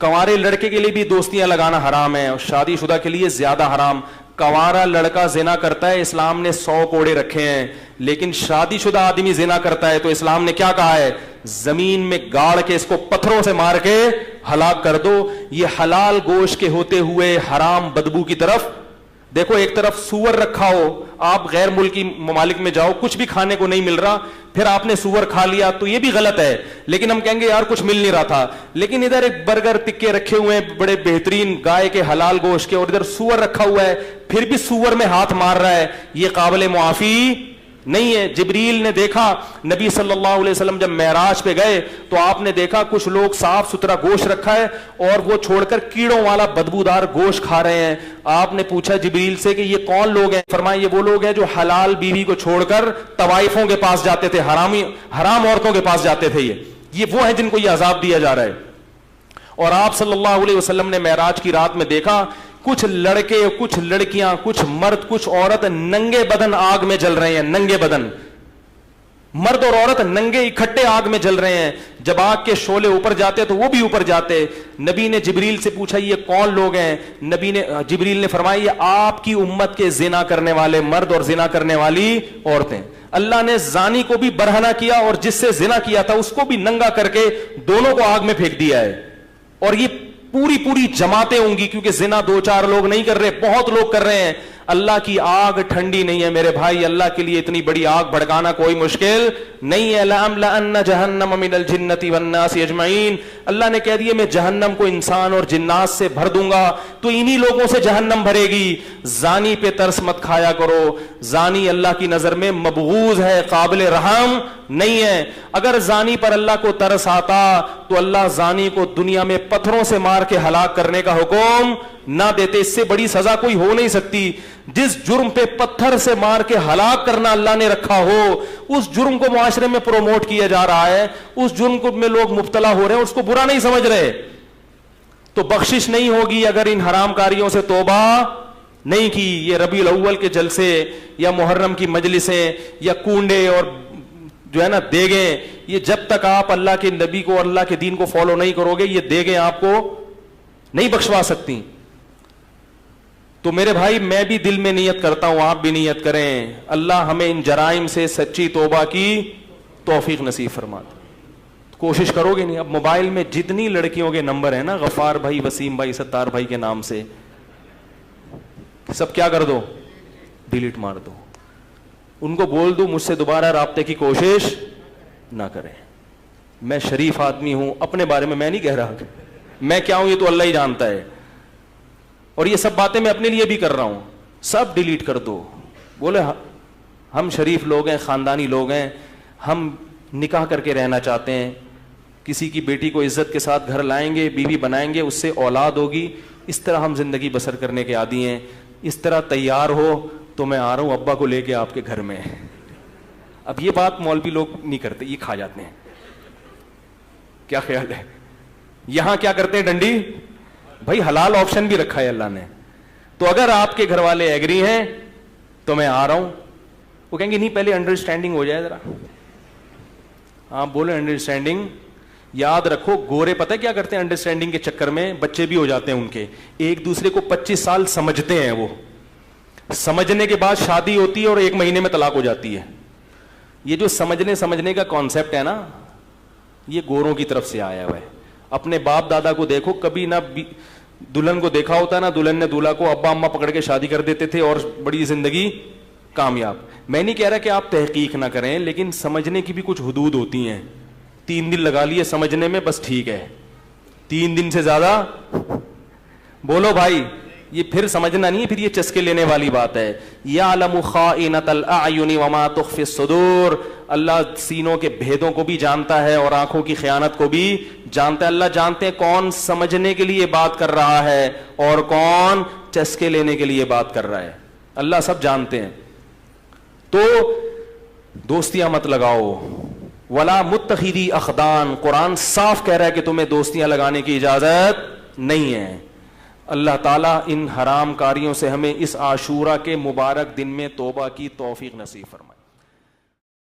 कंवारे लड़के के लिए भी दोस्तियां लगाना हराम है और शादीशुदा के लिए ज्यादा हराम। कंवारा लड़का जिना करता है, इस्लाम ने 100 कोड़े रखे हैं, लेकिन शादीशुदा आदमी जिना करता है तो इस्लाम ने क्या कहा है? जमीन में गाड़ के इसको पत्थरों से मार के हलाक कर दो। ये हलाल गोश्त के होते हुए हराम बदबू की तरफ देखो। एक तरफ सूअर रखा हो, आप गैर मुल्की ममालिक में जाओ, कुछ भी खाने को नहीं मिल रहा, फिर आपने सूअर खा लिया तो ये भी गलत है, लेकिन हम कहेंगे यार कुछ मिल नहीं रहा था। लेकिन इधर एक बर्गर टिक्के रखे हुए हैं बड़े बेहतरीन गाय के हलाल गोश्त के, और इधर सूअर रखा हुआ है, फिर भी सूअर में हाथ मार रहा है, ये काबिल मुआफी नहीं है। जिब्रील ने देखा, नबी सल्लल्लाहु अलैहि वसल्लम जब मेराज पे गए तो आपने देखा कुछ लोग साफ सुथरा गोश्त रखा है और वो छोड़कर कीड़ों वाला बदबूदार गोश्त खा रहे हैं। आपने पूछा जिब्रील से कि ये कौन लोग हैं? फरमाया ये वो लोग हैं जो हलाल बीवी को छोड़कर तवाइफों के पास जाते थे, हराम औरतों के पास जाते थे। ये वो है जिनको ये अजाब दिया जा रहा है। और आप सल्लल्लाहु अलैहि वसल्लम ने मेराज की रात में देखा कुछ लड़के, कुछ लड़कियां, कुछ मर्द, कुछ औरत नंगे बदन आग में जल रहे हैं। नंगे बदन मर्द और औरत नंगे इकट्ठे आग में जल रहे हैं। जब आग के शोले ऊपर जाते तो वो भी ऊपर जाते। नबी ने जिब्रील से पूछा ये कौन लोग हैं? जिब्रील ने फरमाया ये आपकी उम्मत के जिना करने वाले मर्द और जिना करने वाली औरतें। अल्लाह ने जानी को भी बरहना किया और जिससे जिना किया था उसको भी नंगा करके दोनों को आग में फेंक दिया है। और ये पूरी जमातें होंगी, क्योंकि जिना 2-4 लोग नहीं कर रहे, बहुत लोग कर रहे हैं। अल्लाह की आग ठंडी नहीं है मेरे भाई, अल्लाह के लिए इतनी बड़ी आग भड़काना कोई मुश्किल नहीं है। लअमलअन्न जहन्नम मिनल जिन्नति वन्नासि अजमईन, अल्लाह ने कह दिया मैं जहन्नम को इंसान और जिन्नात से भर दूंगा, तो इन्हीं लोगों से जहन्नम भरेगी। जानी पे तरस मत खाया करो, जानी अल्लाह की नजर में मबगूज है, काबिल रहम नहीं है। अगर जानी पर अल्लाह को तरस आता तो अल्लाह जानी को दुनिया में पत्थरों से मार के हलाक करने का हुक्म ना देते। इससे बड़ी सजा कोई हो नहीं सकती। जिस जुर्म पे पत्थर से मार के हलाक करना अल्लाह ने रखा हो, उस जुर्म को मुआशरे में प्रोमोट किया जा रहा है, उस जुर्म को में लोग मुब्तला हो रहे हैं, उसको बुरा नहीं समझ रहे, तो बख्शिश नहीं होगी अगर इन हराम कारियों से तौबा नहीं की। ये रबीउल अव्वल के जलसे या मुहर्रम की मजलिसें या कूंडे और जो है ना देगे, ये जब तक आप अल्लाह के नबी को, अल्लाह के दीन को फॉलो नहीं करोगे, ये देगे आपको नहीं बख्शवा सकती। तो मेरे भाई मैं भी दिल में नियत करता हूं, आप भी नियत करें, अल्लाह हमें इन जराइम से सच्ची तौबा की तौफीक नसीब फरमा। तो कोशिश करोगे नहीं? अब मोबाइल में जितनी लड़कियों के नंबर है ना, गफार भाई, वसीम भाई, सत्तार भाई के नाम से, सब क्या कर दो? डिलीट मार दो। उनको बोल दो मुझसे दोबारा राब्ते की कोशिश ना करें। मैं शरीफ आदमी हूं, अपने बारे में मैं नहीं कह रहा, मैं क्या हूं ये तो अल्लाह ही जानता है। और ये सब बातें मैं अपने लिए भी कर रहा हूं, सब डिलीट कर दो। बोले हम शरीफ लोग हैं, खानदानी लोग हैं, हम निकाह करके रहना चाहते हैं, किसी की बेटी को इज्जत के साथ घर लाएंगे, बीवी बनाएंगे, उससे औलाद होगी, इस तरह हम जिंदगी बसर करने के आदी हैं। इस तरह तैयार हो तो मैं आ रहा हूं अब्बा को लेके आपके घर में। अब ये बात मौलवी लोग नहीं करते, ये खा जाते हैं। क्या ख्याल है? यहां क्या करते हैं? डंडी भाई, हलाल ऑप्शन भी रखा है अल्लाह ने। तो अगर आपके घर वाले एग्री हैं तो मैं आ रहा हूं। वो कहेंगे नहीं पहले अंडरस्टैंडिंग हो जाए जरा। आप बोले अंडरस्टैंडिंग, याद रखो गोरे पता है क्या करते हैं? अंडरस्टैंडिंग के चक्कर में बच्चे भी हो जाते हैं उनके, एक दूसरे को 25 साल समझते हैं, वो समझने के बाद शादी होती है और 1 महीने में तलाक हो जाती है। ये जो समझने का कॉन्सेप्ट है ना, ये गोरों की तरफ से आया हुआ है। अपने बाप दादा को देखो, कभी ना दुल्हन को देखा होता ना, दुल्हन ने दूल्हा को अब्बा अम्मा पकड़ के शादी कर देते थे और बड़ी जिंदगी कामयाब। मैं नहीं कह रहा कि आप तहकीक ना करें, लेकिन समझने की भी कुछ हुदूद होती हैं। 3 दिन लगा लिए समझने में, बस ठीक है, 3 दिन से ज्यादा बोलो भाई, ये फिर समझना नहीं है, फिर ये चस्के लेने वाली बात है। यालमु खाइनतल अयुनि वमा तुख्फी सुदूर, अल्लाह सीनों के भेदों को भी जानता है और आंखों की खयानत को भी जानता है। अल्लाह जानते हैं कौन समझने के लिए बात कर रहा है और कौन चस्के लेने के लिए बात कर रहा है, अल्लाह सब जानते हैं। तो दोस्तियां मत लगाओ, वला मुत्तखिदी अखदान, कुरान साफ कह रहा है कि तुम्हें दोस्तियां लगाने की इजाजत नहीं है। अल्लाह ताला इन हराम कारियों से हमें इस आशूरा के मुबारक दिन में तौबा की तौफीक नसीब फरमा।